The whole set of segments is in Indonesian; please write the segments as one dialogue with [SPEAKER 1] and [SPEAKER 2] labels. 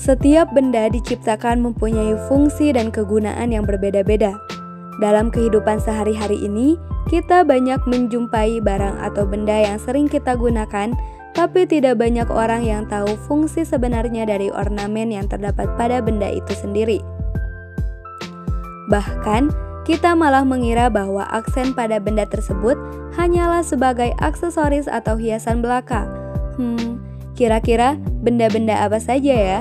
[SPEAKER 1] Setiap benda diciptakan mempunyai fungsi dan kegunaan yang berbeda-beda. Dalam kehidupan sehari-hari ini, kita banyak menjumpai barang atau benda yang sering kita gunakan, tapi tidak banyak orang yang tahu fungsi sebenarnya dari ornamen yang terdapat pada benda itu sendiri. Bahkan, kita malah mengira bahwa aksen pada benda tersebut hanyalah sebagai aksesoris atau hiasan belaka. Kira-kira benda-benda apa saja ya?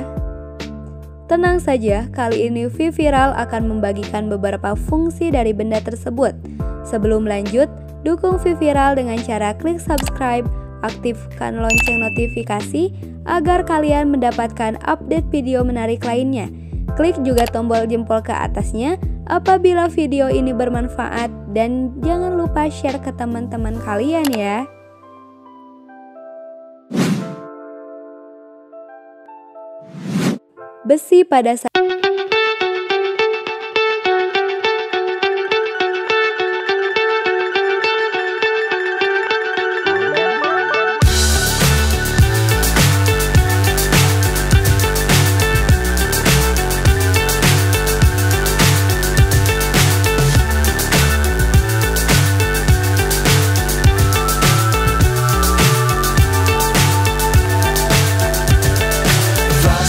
[SPEAKER 1] Tenang saja, kali ini Viviral akan membagikan beberapa fungsi dari benda tersebut. Sebelum lanjut, dukung Viviral dengan cara klik subscribe, aktifkan lonceng notifikasi agar kalian mendapatkan update video menarik lainnya. Klik juga tombol jempol ke atasnya apabila video ini bermanfaat dan jangan lupa share ke teman-teman kalian ya. Besi pada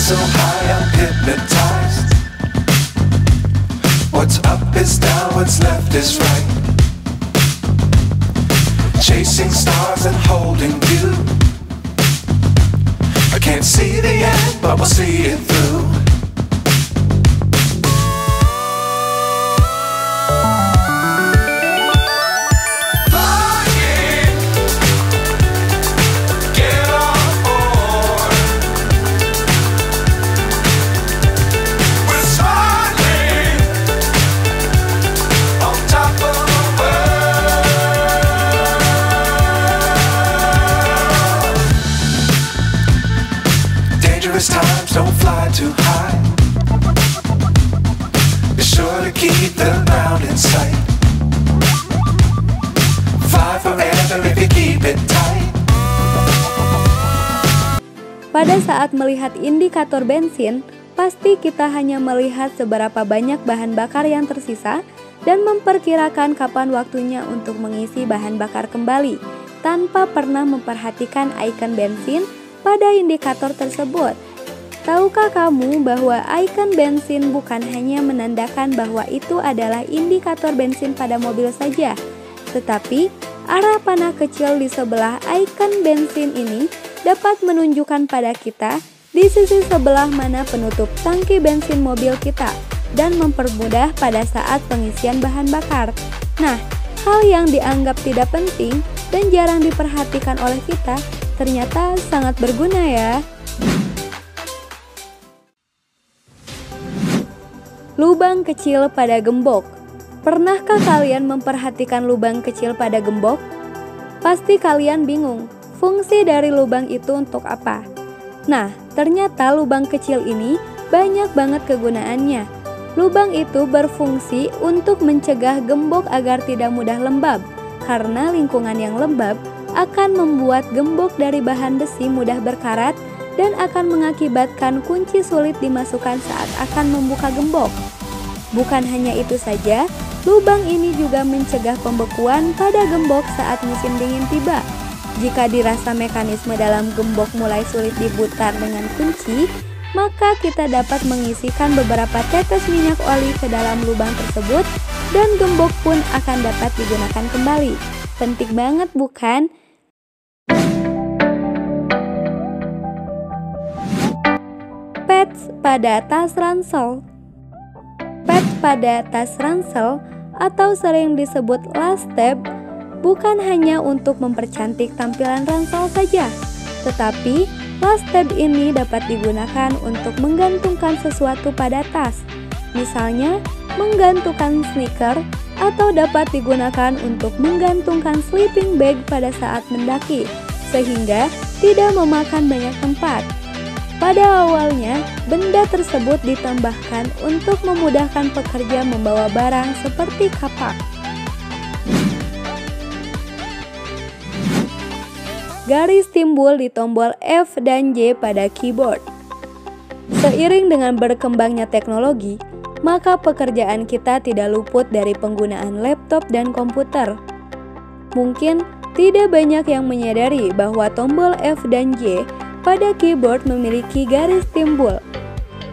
[SPEAKER 2] so high I'm hypnotized. What's up is down, what's left is right. Chasing stars and holding you. I can't see the end, but we'll see it through. Times don't fly too high. Be sure to keep the ground in sight. Fly forever if you keep it tight.
[SPEAKER 1] Pada saat melihat indikator bensin, pasti kita hanya melihat seberapa banyak bahan bakar yang tersisa dan memperkirakan kapan waktunya untuk mengisi bahan bakar kembali, tanpa pernah memperhatikan ikon bensin pada indikator tersebut. Tahukah kamu bahwa ikon bensin bukan hanya menandakan bahwa itu adalah indikator bensin pada mobil saja, tetapi arah panah kecil di sebelah ikon bensin ini dapat menunjukkan pada kita di sisi sebelah mana penutup tangki bensin mobil kita dan mempermudah pada saat pengisian bahan bakar. Nah, hal yang dianggap tidak penting dan jarang diperhatikan oleh kita ternyata sangat berguna ya. Lubang kecil pada gembok. Pernahkah kalian memperhatikan lubang kecil pada gembok? Pasti kalian bingung, fungsi dari lubang itu untuk apa? Nah, ternyata lubang kecil ini banyak banget kegunaannya. Lubang itu berfungsi untuk mencegah gembok agar tidak mudah lembab, karena lingkungan yang lembab akan membuat gembok dari bahan besi mudah berkarat dan akan mengakibatkan kunci sulit dimasukkan saat akan membuka gembok. Bukan hanya itu saja, lubang ini juga mencegah pembekuan pada gembok saat musim dingin tiba. Jika dirasa mekanisme dalam gembok mulai sulit diputar dengan kunci, maka kita dapat mengisikan beberapa tetes minyak oli ke dalam lubang tersebut dan gembok pun akan dapat digunakan kembali. Penting banget bukan? Pads pada tas ransel. Pads pada tas ransel atau sering disebut lace tab bukan hanya untuk mempercantik tampilan ransel saja, tetapi lace tab ini dapat digunakan untuk menggantungkan sesuatu pada tas, misalnya menggantungkan sneaker, atau dapat digunakan untuk menggantungkan sleeping bag pada saat mendaki, sehingga tidak memakan banyak tempat. Pada awalnya, benda tersebut ditambahkan untuk memudahkan pekerja membawa barang seperti kapak. Garis timbul di tombol F dan J pada keyboard. Seiring dengan berkembangnya teknologi, maka pekerjaan kita tidak luput dari penggunaan laptop dan komputer. Mungkin tidak banyak yang menyadari bahwa tombol F dan J pada keyboard memiliki garis timbul.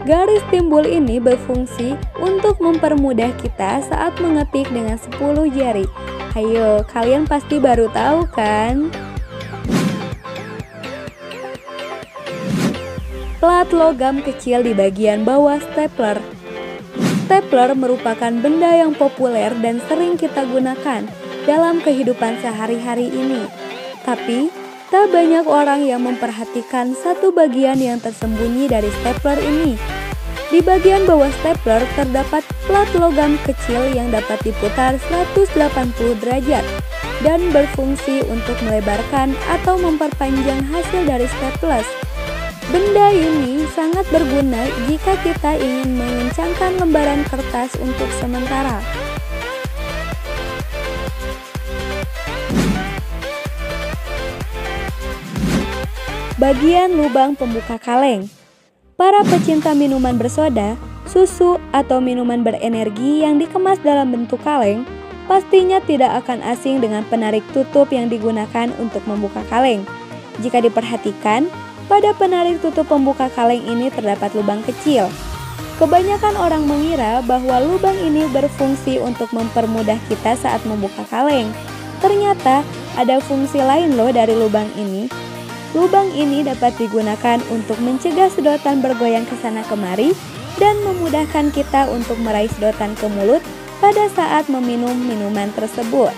[SPEAKER 1] Garis timbul ini berfungsi untuk mempermudah kita saat mengetik dengan 10 jari. Ayo, kalian pasti baru tahu kan? Plat logam kecil di bagian bawah stapler. Stapler merupakan benda yang populer dan sering kita gunakan dalam kehidupan sehari-hari ini. Tapi, tak banyak orang yang memperhatikan satu bagian yang tersembunyi dari stapler ini. Di bagian bawah stapler terdapat plat logam kecil yang dapat diputar 180 derajat dan berfungsi untuk melebarkan atau memperpanjang hasil dari staples. Benda ini sangat berguna jika kita ingin mengencangkan lembaran kertas untuk sementara. Bagian lubang pembuka kaleng. Para pecinta minuman bersoda, susu, atau minuman berenergi yang dikemas dalam bentuk kaleng pastinya tidak akan asing dengan penarik tutup yang digunakan untuk membuka kaleng. Jika diperhatikan, pada penarik tutup pembuka kaleng ini terdapat lubang kecil. Kebanyakan orang mengira bahwa lubang ini berfungsi untuk mempermudah kita saat membuka kaleng. Ternyata ada fungsi lain loh dari lubang ini. Lubang ini dapat digunakan untuk mencegah sedotan bergoyang ke sana kemari dan memudahkan kita untuk meraih sedotan ke mulut pada saat meminum minuman tersebut.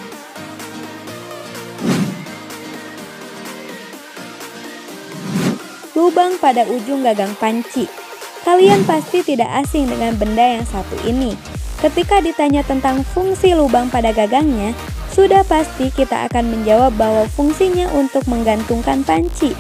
[SPEAKER 1] Lubang pada ujung gagang panci. Kalian pasti tidak asing dengan benda yang satu ini. Ketika ditanya tentang fungsi lubang pada gagangnya, sudah pasti kita akan menjawab bahwa fungsinya untuk menggantungkan panci.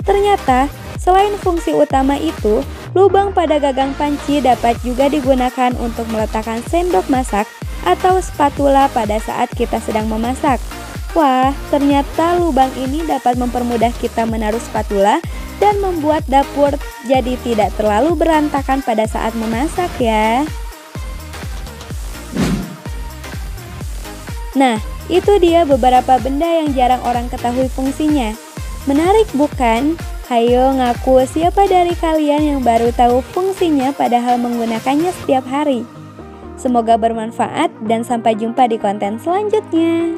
[SPEAKER 1] Ternyata, selain fungsi utama itu, lubang pada gagang panci dapat juga digunakan untuk meletakkan sendok masak atau spatula pada saat kita sedang memasak. Wah, ternyata lubang ini dapat mempermudah kita menaruh spatula dan membuat dapur jadi tidak terlalu berantakan pada saat memasak ya. Nah, itu dia beberapa benda yang jarang orang ketahui fungsinya. Menarik bukan? Hayo ngaku siapa dari kalian yang baru tahu fungsinya padahal menggunakannya setiap hari. Semoga bermanfaat dan sampai jumpa di konten selanjutnya.